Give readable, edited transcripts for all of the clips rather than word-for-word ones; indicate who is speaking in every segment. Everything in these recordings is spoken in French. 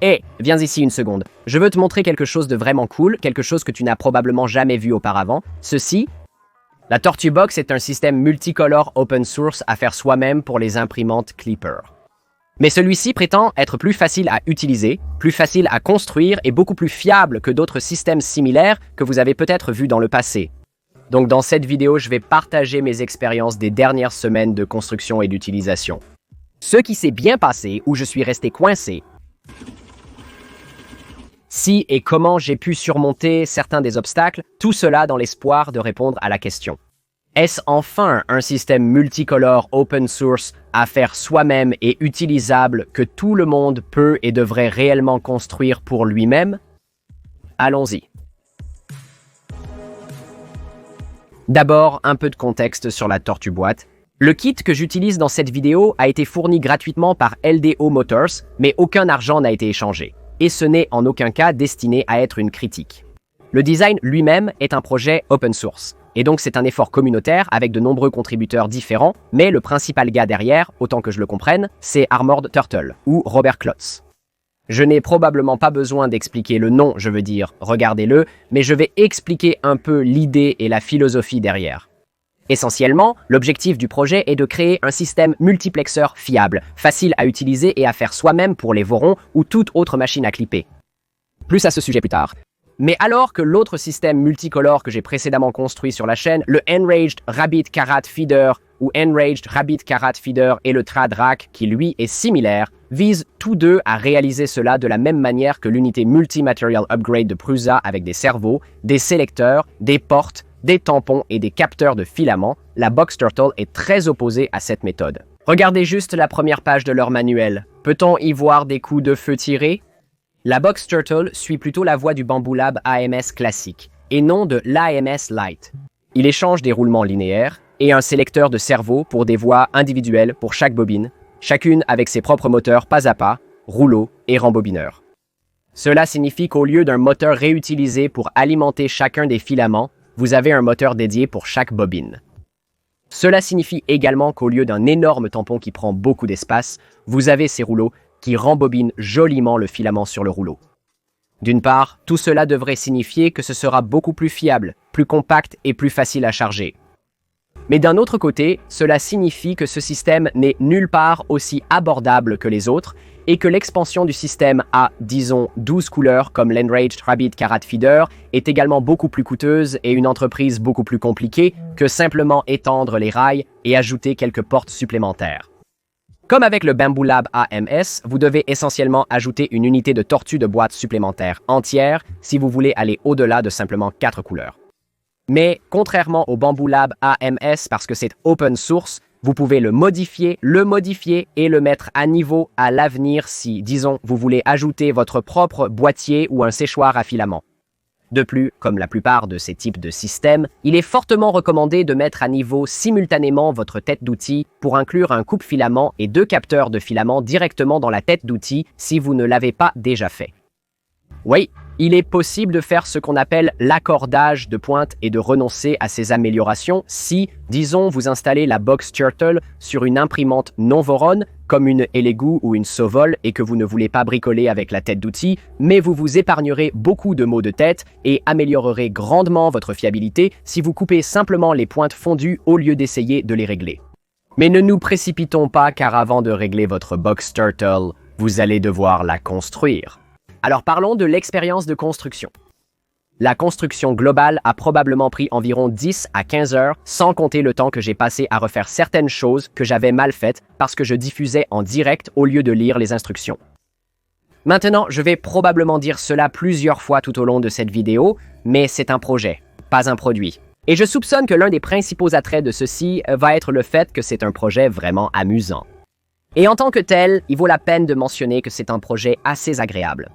Speaker 1: Hé, viens ici une seconde. Je veux te montrer quelque chose de vraiment cool, quelque chose que tu n'as probablement jamais vu auparavant. Ceci, la TortueBox est un système multicolore open source à faire soi-même pour les imprimantes Clipper. Mais celui-ci prétend être plus facile à utiliser, plus facile à construire et beaucoup plus fiable que d'autres systèmes similaires que vous avez peut-être vus dans le passé. Donc dans cette vidéo, je vais partager mes expériences des dernières semaines de construction et d'utilisation. Ce qui s'est bien passé, où je suis resté coincé, si et comment j'ai pu surmonter certains des obstacles, tout cela dans l'espoir de répondre à la question. Est-ce enfin un système multicolore open source à faire soi-même et utilisable que tout le monde peut et devrait réellement construire pour lui-même? Allons-y. D'abord, un peu de contexte sur la TortueBoîte. Le kit que j'utilise dans cette vidéo a été fourni gratuitement par LDO Motors, mais aucun argent n'a été échangé. Et ce n'est en aucun cas destiné à être une critique. Le design lui-même est un projet open source, et donc c'est un effort communautaire avec de nombreux contributeurs différents, mais le principal gars derrière, autant que je le comprenne, c'est Armored Turtle, ou Robert Klotz. Je n'ai probablement pas besoin d'expliquer le nom, je veux dire, regardez-le, mais je vais expliquer un peu l'idée et la philosophie derrière. Essentiellement, l'objectif du projet est de créer un système multiplexeur fiable, facile à utiliser et à faire soi-même pour les vorons ou toute autre machine à clipper. Plus à ce sujet plus tard. Mais alors que l'autre système multicolore que j'ai précédemment construit sur la chaîne, le Enraged Rabbit Karat Feeder ou Enraged Rabbit Karat Feeder et le Trad Rack, qui lui est similaire, visent tous deux à réaliser cela de la même manière que l'unité Multi-Material Upgrade de Prusa avec des servos, des sélecteurs, des portes, des tampons et des capteurs de filaments, la Box Turtle est très opposée à cette méthode. Regardez juste la première page de leur manuel. Peut-on y voir des coups de feu tirés? La Box Turtle suit plutôt la voie du Bambu Lab AMS classique, et non de l'AMS Lite. Il échange des roulements linéaires et un sélecteur de servos pour des voies individuelles pour chaque bobine, chacune avec ses propres moteurs pas à pas, rouleaux et rembobineurs. Cela signifie qu'au lieu d'un moteur réutilisé pour alimenter chacun des filaments, vous avez un moteur dédié pour chaque bobine. Cela signifie également qu'au lieu d'un énorme tampon qui prend beaucoup d'espace, vous avez ces rouleaux qui rembobinent joliment le filament sur le rouleau. D'une part, tout cela devrait signifier que ce sera beaucoup plus fiable, plus compact et plus facile à charger. Mais d'un autre côté, cela signifie que ce système n'est nulle part aussi abordable que les autres et que l'expansion du système à, disons, 12 couleurs comme l'Enraged Rabbit Karat Feeder est également beaucoup plus coûteuse et une entreprise beaucoup plus compliquée que simplement étendre les rails et ajouter quelques portes supplémentaires. Comme avec le Bambu Lab AMS, vous devez essentiellement ajouter une unité de tortue de boîte supplémentaire entière si vous voulez aller au-delà de simplement 4 couleurs. Mais contrairement au Bambu Lab AMS, parce que c'est open source, vous pouvez le modifier et le mettre à niveau à l'avenir si, disons, vous voulez ajouter votre propre boîtier ou un séchoir à filament. De plus, comme la plupart de ces types de systèmes, il est fortement recommandé de mettre à niveau simultanément votre tête d'outil pour inclure un coupe-filament et 2 capteurs de filament directement dans la tête d'outil si vous ne l'avez pas déjà fait. Oui, il est possible de faire ce qu'on appelle l'accordage de pointe et de renoncer à ces améliorations si, disons, vous installez la Box Turtle sur une imprimante non Voron, comme une Elegoo ou une Sovol, et que vous ne voulez pas bricoler avec la tête d'outil, mais vous vous épargnerez beaucoup de maux de tête et améliorerez grandement votre fiabilité si vous coupez simplement les pointes fondues au lieu d'essayer de les régler. Mais ne nous précipitons pas car avant de régler votre Box Turtle, vous allez devoir la construire. Alors parlons de l'expérience de construction. La construction globale a probablement pris environ 10 à 15 heures, sans compter le temps que j'ai passé à refaire certaines choses que j'avais mal faites parce que je diffusais en direct au lieu de lire les instructions. Maintenant, je vais probablement dire cela plusieurs fois tout au long de cette vidéo, mais c'est un projet, pas un produit. Et je soupçonne que l'un des principaux attraits de ceci va être le fait que c'est un projet vraiment amusant. Et en tant que tel, il vaut la peine de mentionner que c'est un projet assez agréable.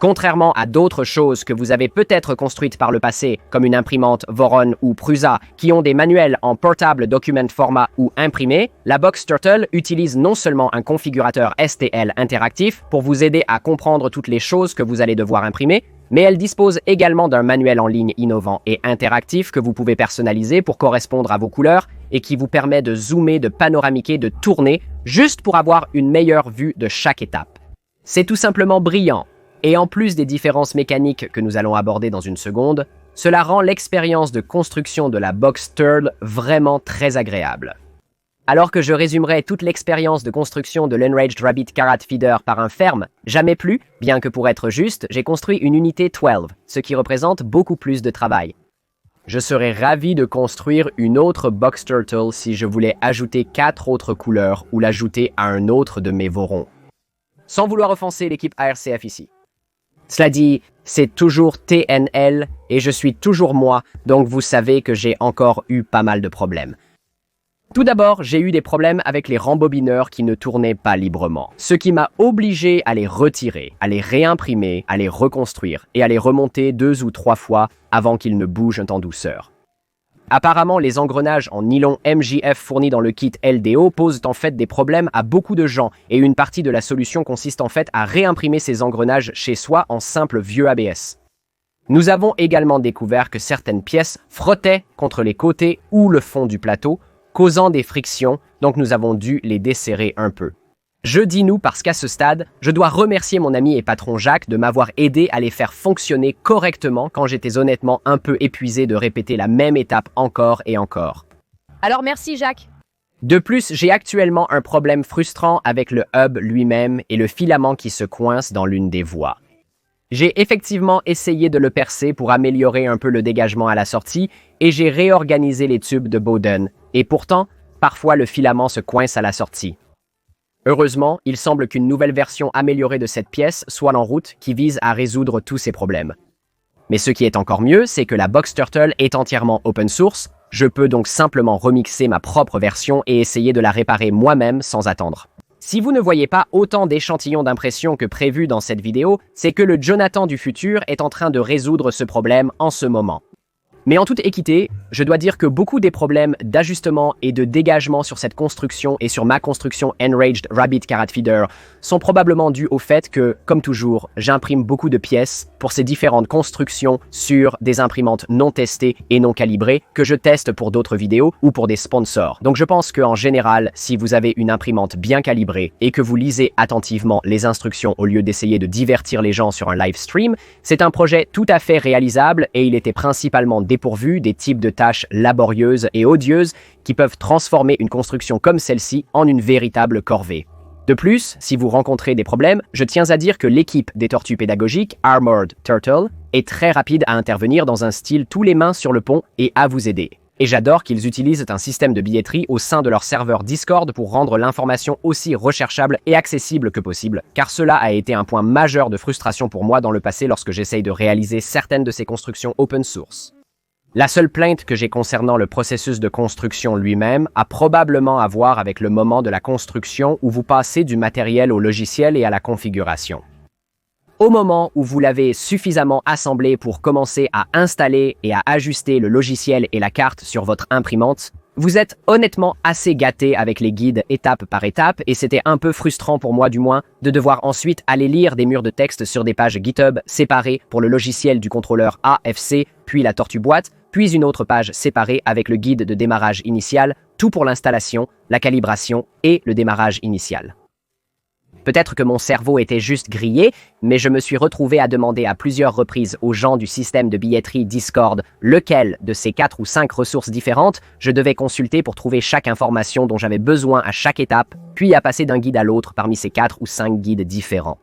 Speaker 1: Contrairement à d'autres choses que vous avez peut-être construites par le passé, comme une imprimante Voron ou Prusa, qui ont des manuels en Portable Document Format ou imprimés, la Box Turtle utilise non seulement un configurateur STL interactif pour vous aider à comprendre toutes les choses que vous allez devoir imprimer, mais elle dispose également d'un manuel en ligne innovant et interactif que vous pouvez personnaliser pour correspondre à vos couleurs et qui vous permet de zoomer, de panoramiquer, de tourner, juste pour avoir une meilleure vue de chaque étape. C'est tout simplement brillant. Et en plus des différences mécaniques que nous allons aborder dans une seconde, cela rend l'expérience de construction de la Box Turtle vraiment très agréable. Alors que je résumerai toute l'expérience de construction de l'Enraged Rabbit Karat Feeder par un ferme, jamais plus, bien que pour être juste, j'ai construit une unité 12, ce qui représente beaucoup plus de travail. Je serais ravi de construire une autre Box Turtle si je voulais ajouter 4 autres couleurs ou l'ajouter à un autre de mes vorons. Sans vouloir offenser l'équipe ARCF ici. Cela dit, c'est toujours TNL et je suis toujours moi, donc vous savez que j'ai encore eu pas mal de problèmes. Tout d'abord, j'ai eu des problèmes avec les rembobineurs qui ne tournaient pas librement, ce qui m'a obligé à les retirer, à les réimprimer, à les reconstruire et à les remonter 2 ou 3 fois avant qu'ils ne bougent en douceur. Apparemment, les engrenages en nylon MJF fournis dans le kit LDO posent en fait des problèmes à beaucoup de gens et une partie de la solution consiste en fait à réimprimer ces engrenages chez soi en simple vieux ABS. Nous avons également découvert que certaines pièces frottaient contre les côtés ou le fond du plateau, causant des frictions, donc nous avons dû les desserrer un peu. Je dis nous parce qu'à ce stade, je dois remercier mon ami et patron Jacques de m'avoir aidé à les faire fonctionner correctement quand j'étais honnêtement un peu épuisé de répéter la même étape encore et encore.
Speaker 2: Alors merci Jacques.
Speaker 1: De plus, j'ai actuellement un problème frustrant avec le hub lui-même et le filament qui se coince dans l'une des voies. J'ai effectivement essayé de le percer pour améliorer un peu le dégagement à la sortie et j'ai réorganisé les tubes de Bowden, et pourtant, parfois le filament se coince à la sortie. Heureusement, il semble qu'une nouvelle version améliorée de cette pièce soit en route qui vise à résoudre tous ces problèmes. Mais ce qui est encore mieux, c'est que la Box Turtle est entièrement open source, je peux donc simplement remixer ma propre version et essayer de la réparer moi-même sans attendre. Si vous ne voyez pas autant d'échantillons d'impression que prévu dans cette vidéo, c'est que le Jonathan du futur est en train de résoudre ce problème en ce moment. Mais en toute équité, je dois dire que beaucoup des problèmes d'ajustement et de dégagement sur cette construction et sur ma construction Enraged Rabbit Karat Feeder sont probablement dus au fait que, comme toujours, j'imprime beaucoup de pièces pour ces différentes constructions sur des imprimantes non testées et non calibrées que je teste pour d'autres vidéos ou pour des sponsors. Donc je pense qu'en général, si vous avez une imprimante bien calibrée et que vous lisez attentivement les instructions au lieu d'essayer de divertir les gens sur un live stream, c'est un projet tout à fait réalisable et il était principalement dépourvu des types de tâches laborieuses et odieuses qui peuvent transformer une construction comme celle-ci en une véritable corvée. De plus, si vous rencontrez des problèmes, je tiens à dire que l'équipe des tortues pédagogiques Armored Turtle est très rapide à intervenir dans un style tous les mains sur le pont et à vous aider. Et j'adore qu'ils utilisent un système de billetterie au sein de leur serveur Discord pour rendre l'information aussi recherchable et accessible que possible, car cela a été un point majeur de frustration pour moi dans le passé lorsque j'essaye de réaliser certaines de ces constructions open source. La seule plainte que j'ai concernant le processus de construction lui-même a probablement à voir avec le moment de la construction où vous passez du matériel au logiciel et à la configuration. Au moment où vous l'avez suffisamment assemblé pour commencer à installer et à ajuster le logiciel et la carte sur votre imprimante, vous êtes honnêtement assez gâté avec les guides étape par étape et c'était un peu frustrant pour moi du moins de devoir ensuite aller lire des murs de texte sur des pages GitHub séparées pour le logiciel du contrôleur AFC, puis la tortue boîte, puis une autre page séparée avec le guide de démarrage initial, tout pour l'installation, la calibration et le démarrage initial. Peut-être que mon cerveau était juste grillé, mais je me suis retrouvé à demander à plusieurs reprises aux gens du système de billetterie Discord lequel de ces 4 ou 5 ressources différentes je devais consulter pour trouver chaque information dont j'avais besoin à chaque étape, puis à passer d'un guide à l'autre parmi ces 4 ou 5 guides différents.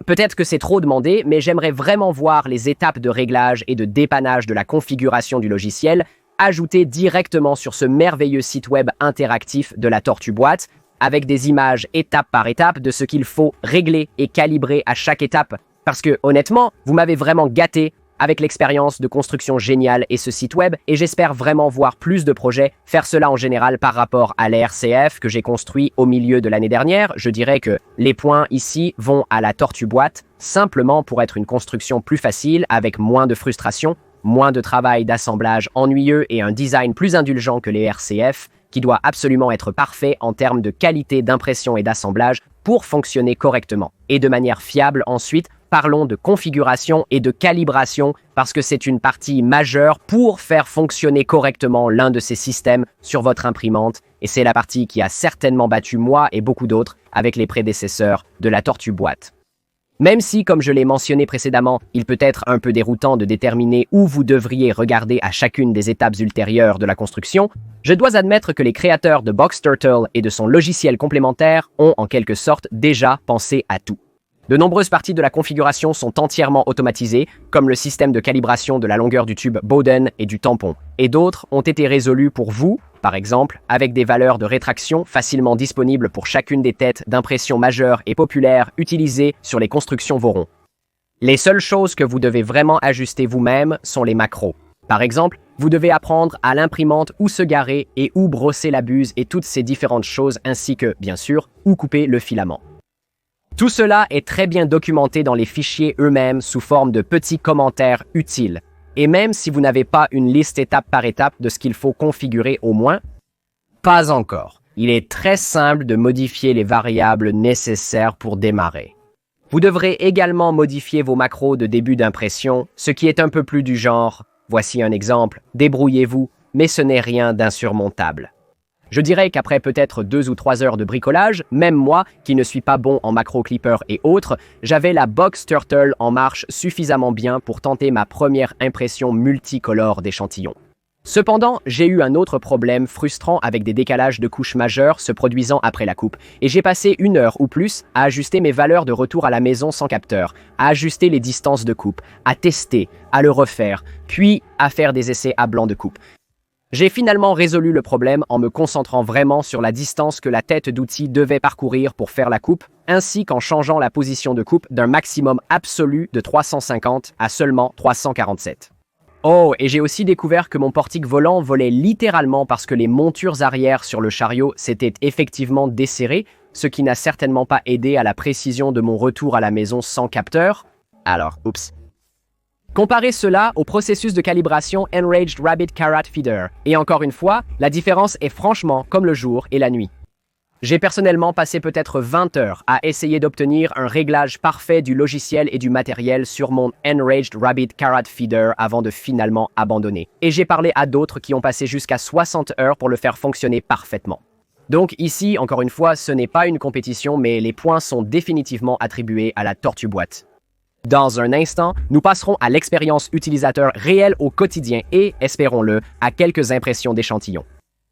Speaker 1: Peut-être que c'est trop demandé, mais j'aimerais vraiment voir les étapes de réglage et de dépannage de la configuration du logiciel ajoutées directement sur ce merveilleux site web interactif de la Tortue Boîte, avec des images étape par étape de ce qu'il faut régler et calibrer à chaque étape. Parce que, honnêtement, vous m'avez vraiment gâté avec l'expérience de construction géniale et ce site web, et j'espère vraiment voir plus de projets faire cela en général par rapport à l'RCF que j'ai construit au milieu de l'année dernière. Je dirais que les points ici vont à la tortue boîte, simplement pour être une construction plus facile, avec moins de frustration, moins de travail d'assemblage ennuyeux et un design plus indulgent que les RCF, qui doit absolument être parfait en termes de qualité d'impression et d'assemblage pour fonctionner correctement. Et de manière fiable ensuite, parlons de configuration et de calibration parce que c'est une partie majeure pour faire fonctionner correctement l'un de ces systèmes sur votre imprimante et c'est la partie qui a certainement battu moi et beaucoup d'autres avec les prédécesseurs de la tortue boîte. Même si, comme je l'ai mentionné précédemment, il peut être un peu déroutant de déterminer où vous devriez regarder à chacune des étapes ultérieures de la construction, je dois admettre que les créateurs de BoxTurtle et de son logiciel complémentaire ont en quelque sorte déjà pensé à tout. De nombreuses parties de la configuration sont entièrement automatisées, comme le système de calibration de la longueur du tube Bowden et du tampon, et d'autres ont été résolues pour vous, par exemple, avec des valeurs de rétraction facilement disponibles pour chacune des têtes d'impression majeures et populaires utilisées sur les constructions Voron. Les seules choses que vous devez vraiment ajuster vous-même sont les macros. Par exemple, vous devez apprendre à l'imprimante où se garer et où brosser la buse et toutes ces différentes choses ainsi que, bien sûr, où couper le filament. Tout cela est très bien documenté dans les fichiers eux-mêmes sous forme de petits commentaires utiles. Et même si vous n'avez pas une liste étape par étape de ce qu'il faut configurer au moins, pas encore. Il est très simple de modifier les variables nécessaires pour démarrer. Vous devrez également modifier vos macros de début d'impression, ce qui est un peu plus du genre, voici un exemple, débrouillez-vous, mais ce n'est rien d'insurmontable. Je dirais qu'après peut-être 2 ou 3 heures de bricolage, même moi, qui ne suis pas bon en macro clipper et autres, j'avais la BoxTurtle en marche suffisamment bien pour tenter ma première impression multicolore d'échantillons. Cependant, j'ai eu un autre problème frustrant avec des décalages de couches majeures se produisant après la coupe, et j'ai passé 1 heure ou plus à ajuster mes valeurs de retour à la maison sans capteur, à ajuster les distances de coupe, à tester, à le refaire, puis à faire des essais à blanc de coupe. J'ai finalement résolu le problème en me concentrant vraiment sur la distance que la tête d'outil devait parcourir pour faire la coupe, ainsi qu'en changeant la position de coupe d'un maximum absolu de 350 à seulement 347. Oh, et j'ai aussi découvert que mon portique volant volait littéralement parce que les montures arrière sur le chariot s'étaient effectivement desserrées, ce qui n'a certainement pas aidé à la précision de mon retour à la maison sans capteur. Alors, oups. Comparez cela au processus de calibration Enraged Rabbit Carrot Feeder. Et encore une fois, la différence est franchement comme le jour et la nuit. J'ai personnellement passé peut-être 20 heures à essayer d'obtenir un réglage parfait du logiciel et du matériel sur mon Enraged Rabbit Carrot Feeder avant de finalement abandonner. Et j'ai parlé à d'autres qui ont passé jusqu'à 60 heures pour le faire fonctionner parfaitement. Donc ici, encore une fois, ce n'est pas une compétition, mais les points sont définitivement attribués à la tortue boîte. Dans un instant, nous passerons à l'expérience utilisateur réelle au quotidien et, espérons-le, à quelques impressions d'échantillons.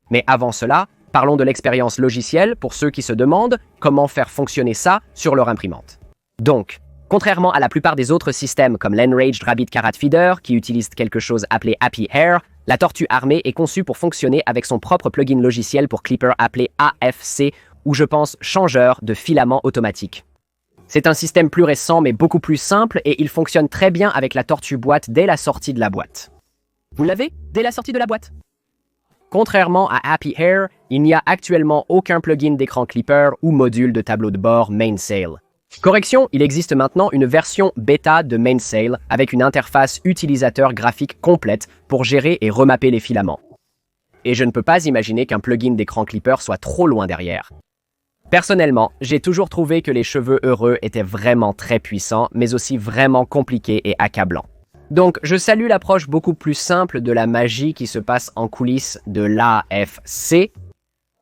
Speaker 1: Mais avant cela, parlons de l'expérience logicielle pour ceux qui se demandent comment faire fonctionner ça sur leur imprimante. Donc, contrairement à la plupart des autres systèmes comme l'Enraged Rabbit Carrot Feeder qui utilise quelque chose appelé Happy Hair, la tortue armée est conçue pour fonctionner avec son propre plugin logiciel pour Clipper appelé AFC ou je pense changeur de filament automatique. C'est un système plus récent mais beaucoup plus simple et il fonctionne très bien avec la tortue boîte dès la sortie de la boîte. Vous l'avez dès la sortie de la boîte? Contrairement à Happy Hair, il n'y a actuellement aucun plugin d'écran clipper ou module de tableau de bord Mainsail. Correction, il existe maintenant une version bêta de Mainsail avec une interface utilisateur graphique complète pour gérer et remapper les filaments. Et je ne peux pas imaginer qu'un plugin d'écran clipper soit trop loin derrière. Personnellement, j'ai toujours trouvé que les cheveux heureux étaient vraiment très puissants, mais aussi vraiment compliqués et accablants. Donc, je salue l'approche beaucoup plus simple de la magie qui se passe en coulisses de l'AFC,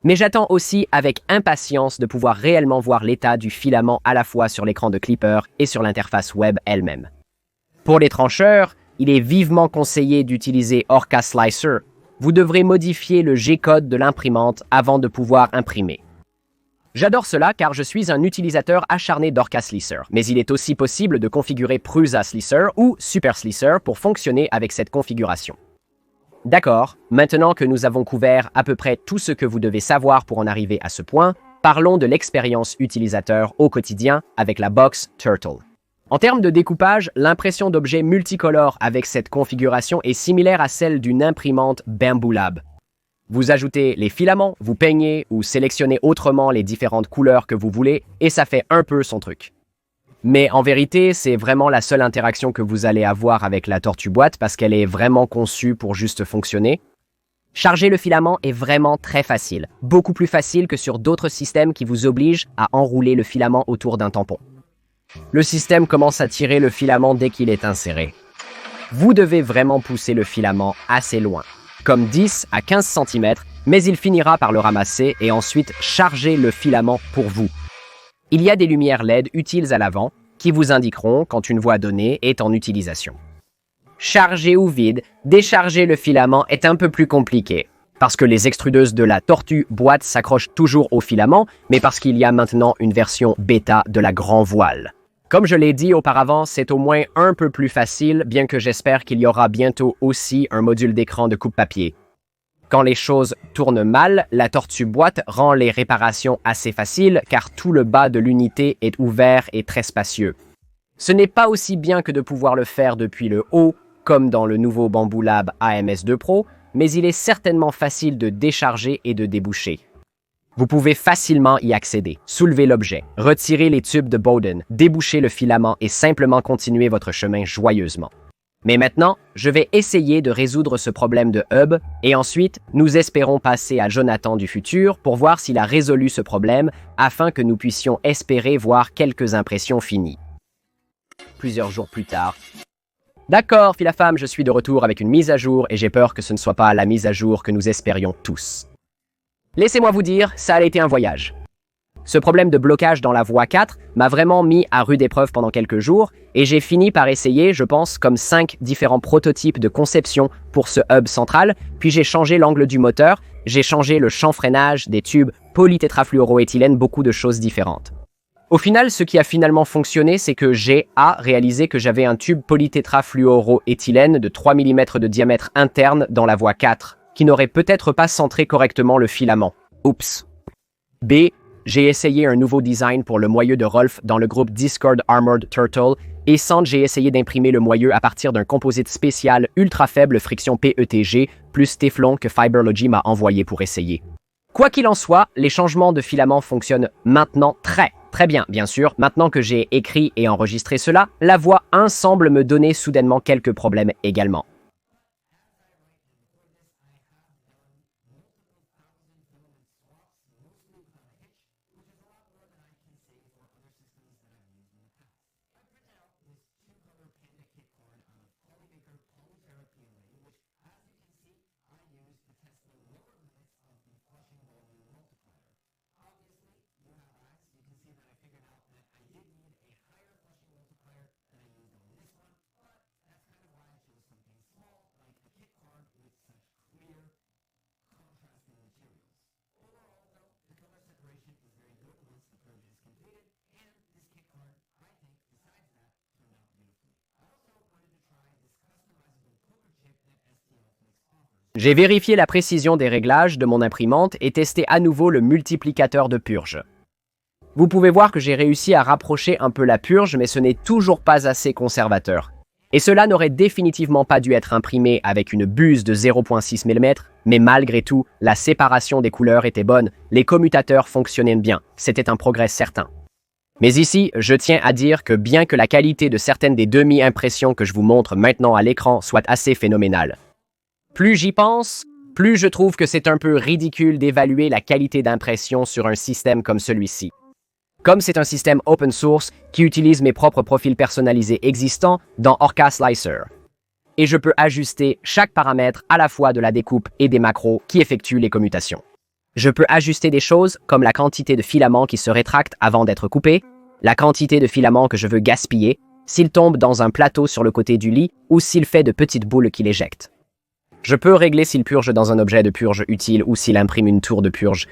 Speaker 1: mais j'attends aussi avec impatience de pouvoir réellement voir l'état du filament à la fois sur l'écran de Clipper et sur l'interface web elle-même. Pour les trancheurs, il est vivement conseillé d'utiliser Orca Slicer. Vous devrez modifier le G-code de l'imprimante avant de pouvoir imprimer. J'adore cela car je suis un utilisateur acharné d'Orca Slicer, mais il est aussi possible de configurer Prusa Slicer ou Super Slicer pour fonctionner avec cette configuration. D'accord, maintenant que nous avons couvert à peu près tout ce que vous devez savoir pour en arriver à ce point, parlons de l'expérience utilisateur au quotidien avec la BoxTurtle. En termes de découpage, l'impression d'objets multicolores avec cette configuration est similaire à celle d'une imprimante Bambu Lab. Vous ajoutez les filaments, vous peignez ou sélectionnez autrement les différentes couleurs que vous voulez et ça fait un peu son truc. Mais en vérité, c'est vraiment la seule interaction que vous allez avoir avec la tortue boîte parce qu'elle est vraiment conçue pour juste fonctionner. Charger le filament est vraiment très facile, beaucoup plus facile que sur d'autres systèmes qui vous obligent à enrouler le filament autour d'un tampon. Le système commence à tirer le filament dès qu'il est inséré. Vous devez vraiment pousser le filament assez loin, comme 10 à 15 cm, mais il finira par le ramasser et ensuite charger le filament pour vous. Il y a des lumières LED utiles à l'avant qui vous indiqueront quand une voie donnée est en utilisation. Charger ou vide, décharger le filament est un peu plus compliqué, parce que les extrudeuses de la tortue boîte s'accrochent toujours au filament, mais parce qu'il y a maintenant une version bêta de la grand voile. Comme je l'ai dit auparavant, c'est au moins un peu plus facile, bien que j'espère qu'il y aura bientôt aussi un module d'écran de coupe-papier. Quand les choses tournent mal, la tortue boîte rend les réparations assez faciles car tout le bas de l'unité est ouvert et très spacieux. Ce n'est pas aussi bien que de pouvoir le faire depuis le haut, comme dans le nouveau Bambu Lab AMS2 Pro, mais il est certainement facile de décharger et de déboucher. Vous pouvez facilement y accéder, soulever l'objet, retirer les tubes de Bowden, déboucher le filament et simplement continuer votre chemin joyeusement. Mais maintenant, je vais essayer de résoudre ce problème de hub et ensuite, nous espérons passer à Jonathan du futur pour voir s'il a résolu ce problème afin que nous puissions espérer voir quelques impressions finies. Plusieurs jours plus tard. D'accord, fille-la-femme, je suis de retour avec une mise à jour et j'ai peur que ce ne soit pas la mise à jour que nous espérions tous. Laissez-moi vous dire, ça a été un voyage. Ce problème de blocage dans la voie 4 m'a vraiment mis à rude épreuve pendant quelques jours et j'ai fini par essayer, je pense, comme 5 différents prototypes de conception pour ce hub central, puis j'ai changé l'angle du moteur, j'ai changé le champ freinage, des tubes, polytétrafluoroéthylène, beaucoup de choses différentes. Au final, ce qui a finalement fonctionné, c'est que j'ai réalisé que j'avais un tube polytétrafluoroéthylène de 3 mm de diamètre interne dans la voie 4, qui n'aurait peut-être pas centré correctement le filament. Oups. B. J'ai essayé un nouveau design pour le moyeu de Rolf dans le groupe Discord Armored Turtle, et sans j'ai essayé d'imprimer le moyeu à partir d'un composite spécial ultra faible friction PETG plus Teflon que Fiberlogy m'a envoyé pour essayer. Quoi qu'il en soit, les changements de filament fonctionnent maintenant très bien, bien sûr. Maintenant que j'ai écrit et enregistré cela, la voie 1 semble me donner soudainement quelques problèmes également. J'ai vérifié la précision des réglages de mon imprimante et testé à nouveau le multiplicateur de purge. Vous pouvez voir que j'ai réussi à rapprocher un peu la purge, mais ce n'est toujours pas assez conservateur. Et cela n'aurait définitivement pas dû être imprimé avec une buse de 0,6 mm, mais malgré tout, la séparation des couleurs était bonne, les commutateurs fonctionnaient bien, c'était un progrès certain. Mais ici, je tiens à dire que bien que la qualité de certaines des demi-impressions que je vous montre maintenant à l'écran soit assez phénoménale, plus j'y pense, plus je trouve que c'est un peu ridicule d'évaluer la qualité d'impression sur un système comme celui-ci. Comme c'est un système open source qui utilise mes propres profils personnalisés existants dans Orca Slicer. Et je peux ajuster chaque paramètre à la fois de la découpe et des macros qui effectuent les commutations. Je peux ajuster des choses comme la quantité de filaments qui se rétractent avant d'être coupés, la quantité de filaments que je veux gaspiller, s'il tombe dans un plateau sur le côté du lit ou s'il fait de petites boules qu'il éjecte. Je peux régler s'il purge dans un objet de purge utile ou s'il imprime une tour de purge.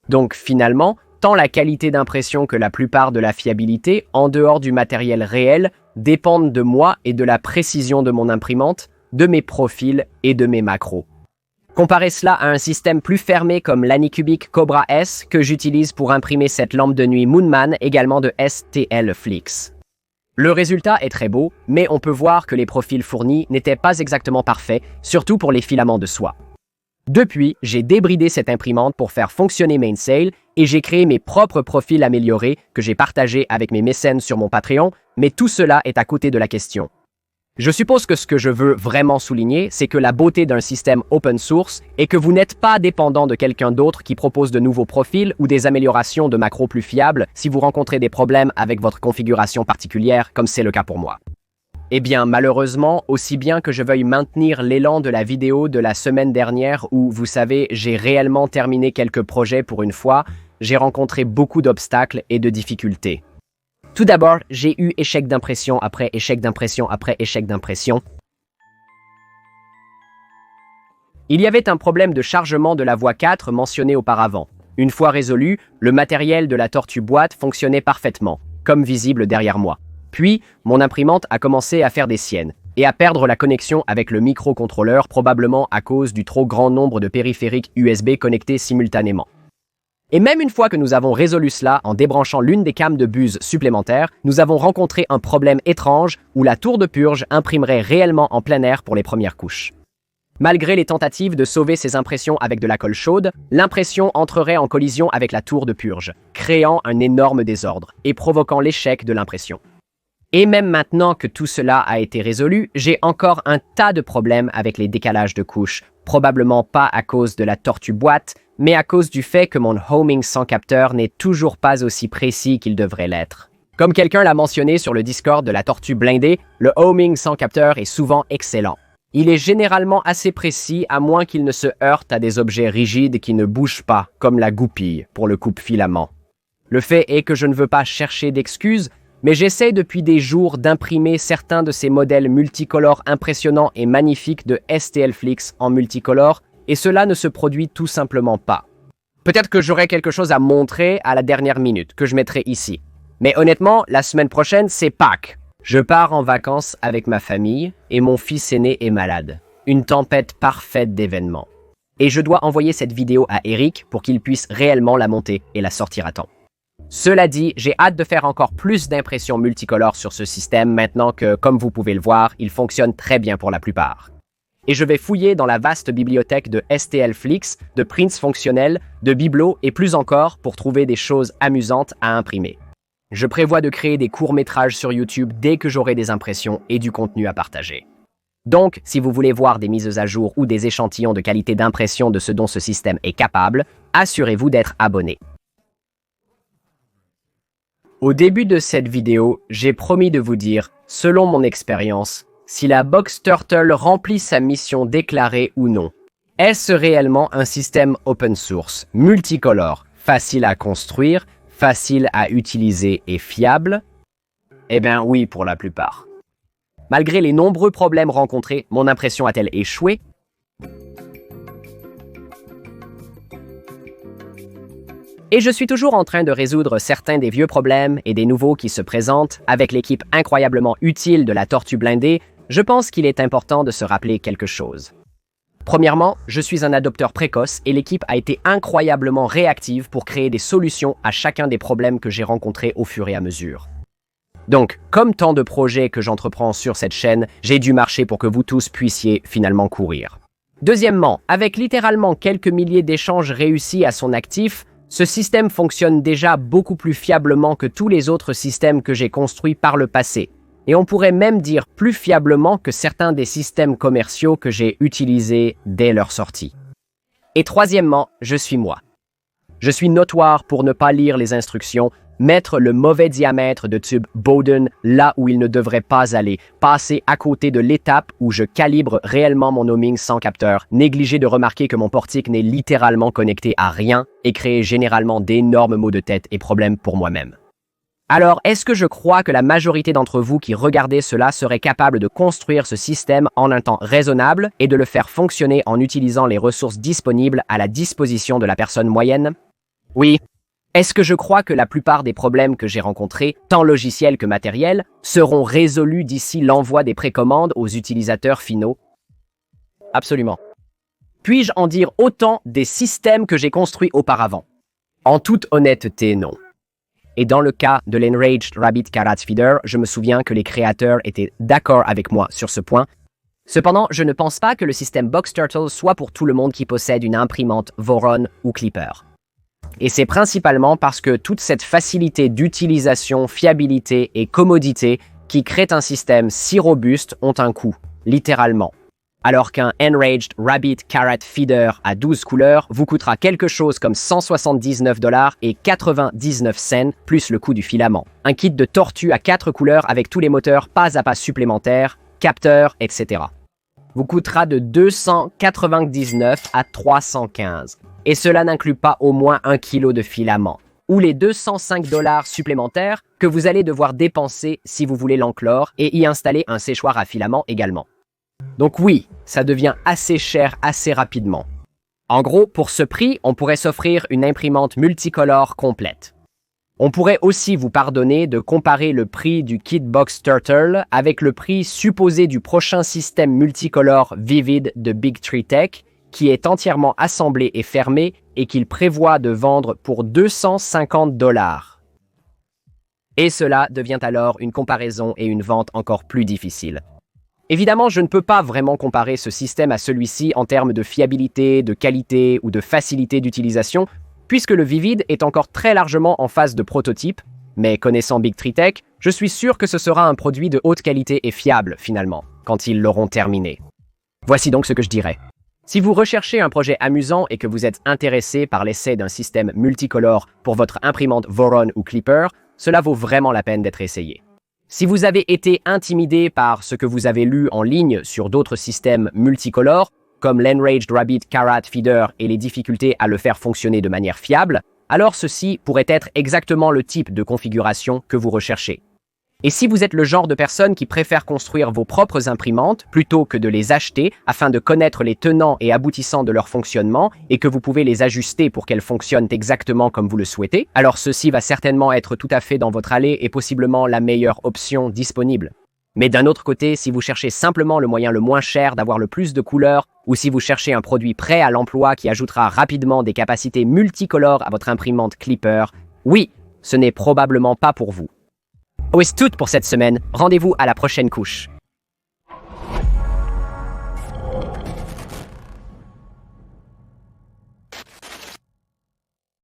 Speaker 1: Donc finalement, tant la qualité d'impression que la plupart de la fiabilité, en dehors du matériel réel, dépendent de moi et de la précision de mon imprimante, de mes profils et de mes macros. Comparez cela à un système plus fermé comme l'Anycubic Cobra S que j'utilise pour imprimer cette lampe de nuit Moonman, également de STL Flix. Le résultat est très beau, mais on peut voir que les profils fournis n'étaient pas exactement parfaits, surtout pour les filaments de soie. Depuis, j'ai débridé cette imprimante pour faire fonctionner Mainsail et j'ai créé mes propres profils améliorés que j'ai partagés avec mes mécènes sur mon Patreon, mais tout cela est à côté de la question. Je suppose que ce que je veux vraiment souligner, c'est que la beauté d'un système open source est que vous n'êtes pas dépendant de quelqu'un d'autre qui propose de nouveaux profils ou des améliorations de macros plus fiables si vous rencontrez des problèmes avec votre configuration particulière, comme c'est le cas pour moi. Eh bien, malheureusement, aussi bien que je veuille maintenir l'élan de la vidéo de la semaine dernière où, vous savez, j'ai réellement terminé quelques projets pour une fois, j'ai rencontré beaucoup d'obstacles et de difficultés. Tout d'abord, j'ai eu échec d'impression après échec d'impression après échec d'impression. Il y avait un problème de chargement de la voie 4 mentionné auparavant. Une fois résolu, le matériel de la tortue boîte fonctionnait parfaitement, comme visible derrière moi. Puis, mon imprimante a commencé à faire des siennes et à perdre la connexion avec le microcontrôleur probablement à cause du trop grand nombre de périphériques USB connectés simultanément. Et même une fois que nous avons résolu cela en débranchant l'une des cames de buse supplémentaires, nous avons rencontré un problème étrange où la tour de purge imprimerait réellement en plein air pour les premières couches. Malgré les tentatives de sauver ces impressions avec de la colle chaude, l'impression entrerait en collision avec la tour de purge, créant un énorme désordre et provoquant l'échec de l'impression. Et même maintenant que tout cela a été résolu, j'ai encore un tas de problèmes avec les décalages de couches, probablement pas à cause de la tortue boîte, mais à cause du fait que mon homing sans capteur n'est toujours pas aussi précis qu'il devrait l'être. Comme quelqu'un l'a mentionné sur le Discord de la tortue blindée, le homing sans capteur est souvent excellent. Il est généralement assez précis à moins qu'il ne se heurte à des objets rigides qui ne bougent pas, comme la goupille pour le coupe-filament. Le fait est que je ne veux pas chercher d'excuses, mais j'essaie depuis des jours d'imprimer certains de ces modèles multicolores impressionnants et magnifiques de STLFlix en multicolore, et cela ne se produit tout simplement pas. Peut-être que j'aurai quelque chose à montrer à la dernière minute, que je mettrai ici. Mais honnêtement, la semaine prochaine, c'est Pâques. Je pars en vacances avec ma famille, et mon fils aîné est malade. Une tempête parfaite d'événements. Et je dois envoyer cette vidéo à Eric pour qu'il puisse réellement la monter et la sortir à temps. Cela dit, j'ai hâte de faire encore plus d'impressions multicolores sur ce système maintenant que, comme vous pouvez le voir, il fonctionne très bien pour la plupart. Et je vais fouiller dans la vaste bibliothèque de STLFlix, de prints fonctionnels, de bibelots et plus encore pour trouver des choses amusantes à imprimer. Je prévois de créer des courts-métrages sur YouTube dès que j'aurai des impressions et du contenu à partager. Donc, si vous voulez voir des mises à jour ou des échantillons de qualité d'impression de ce dont ce système est capable, assurez-vous d'être abonné. Au début de cette vidéo, j'ai promis de vous dire, selon mon expérience, si la Box Turtle remplit sa mission déclarée ou non. Est-ce réellement un système open source, multicolore, facile à construire, facile à utiliser et fiable? Eh bien oui, pour la plupart. Malgré les nombreux problèmes rencontrés, mon impression a-t-elle échoué? Et je suis toujours en train de résoudre certains des vieux problèmes et des nouveaux qui se présentent. Avec l'équipe incroyablement utile de la Tortue blindée, je pense qu'il est important de se rappeler quelque chose. Premièrement, je suis un adopteur précoce et l'équipe a été incroyablement réactive pour créer des solutions à chacun des problèmes que j'ai rencontrés au fur et à mesure. Donc, comme tant de projets que j'entreprends sur cette chaîne, j'ai dû marcher pour que vous tous puissiez finalement courir. Deuxièmement, avec littéralement quelques milliers d'échanges réussis à son actif, ce système fonctionne déjà beaucoup plus fiablement que tous les autres systèmes que j'ai construits par le passé. Et on pourrait même dire plus fiablement que certains des systèmes commerciaux que j'ai utilisés dès leur sortie. Et troisièmement, je suis moi. Je suis notoire pour ne pas lire les instructions, mettre le mauvais diamètre de tube Bowden là où il ne devrait pas aller, passer à côté de l'étape où je calibre réellement mon homing sans capteur, négliger de remarquer que mon portique n'est littéralement connecté à rien et créer généralement d'énormes maux de tête et problèmes pour moi-même. Alors, est-ce que je crois que la majorité d'entre vous qui regardez cela serait capable de construire ce système en un temps raisonnable et de le faire fonctionner en utilisant les ressources disponibles à la disposition de la personne moyenne? Oui. Est-ce que je crois que la plupart des problèmes que j'ai rencontrés, tant logiciels que matériels, seront résolus d'ici l'envoi des précommandes aux utilisateurs finaux? Absolument. Puis-je en dire autant des systèmes que j'ai construits auparavant? En toute honnêteté, non. Et dans le cas de l'Enraged Rabbit Carrot Feeder, je me souviens que les créateurs étaient d'accord avec moi sur ce point. Cependant, je ne pense pas que le système Box Turtle soit pour tout le monde qui possède une imprimante Voron ou Klipper. Et c'est principalement parce que toute cette facilité d'utilisation, fiabilité et commodité qui créent un système si robuste ont un coût, littéralement. Alors qu'un Enraged Rabbit Carrot Feeder à 12 couleurs vous coûtera quelque chose comme 179 $ et 99 cents plus le coût du filament. Un kit de tortue à 4 couleurs avec tous les moteurs pas à pas supplémentaires, capteurs, etc. vous coûtera de 299 à 315. Et cela n'inclut pas au moins 1 kg de filament, ou les 205 $ supplémentaires que vous allez devoir dépenser si vous voulez l'enclore et y installer un séchoir à filament également. Donc oui, ça devient assez cher assez rapidement. En gros, pour ce prix, on pourrait s'offrir une imprimante multicolore complète. On pourrait aussi vous pardonner de comparer le prix du kit Box Turtle avec le prix supposé du prochain système multicolore Vivid de Big Tree Tech, qui est entièrement assemblé et fermé et qu'il prévoit de vendre pour 250 $. Et cela devient alors une comparaison et une vente encore plus difficile. Évidemment, je ne peux pas vraiment comparer ce système à celui-ci en termes de fiabilité, de qualité ou de facilité d'utilisation, puisque le Vivid est encore très largement en phase de prototype, mais connaissant Big Tree Tech, je suis sûr que ce sera un produit de haute qualité et fiable, finalement, quand ils l'auront terminé. Voici donc ce que je dirais. Si vous recherchez un projet amusant et que vous êtes intéressé par l'essai d'un système multicolore pour votre imprimante Voron ou Klipper, cela vaut vraiment la peine d'être essayé. Si vous avez été intimidé par ce que vous avez lu en ligne sur d'autres systèmes multicolores, comme l'Enraged Rabbit Carrot Feeder et les difficultés à le faire fonctionner de manière fiable, alors ceci pourrait être exactement le type de configuration que vous recherchez. Et si vous êtes le genre de personne qui préfère construire vos propres imprimantes plutôt que de les acheter afin de connaître les tenants et aboutissants de leur fonctionnement et que vous pouvez les ajuster pour qu'elles fonctionnent exactement comme vous le souhaitez, alors ceci va certainement être tout à fait dans votre allée et possiblement la meilleure option disponible. Mais d'un autre côté, si vous cherchez simplement le moyen le moins cher d'avoir le plus de couleurs ou si vous cherchez un produit prêt à l'emploi qui ajoutera rapidement des capacités multicolores à votre imprimante Klipper, oui, ce n'est probablement pas pour vous. C'est tout pour cette semaine. Rendez-vous à la prochaine couche.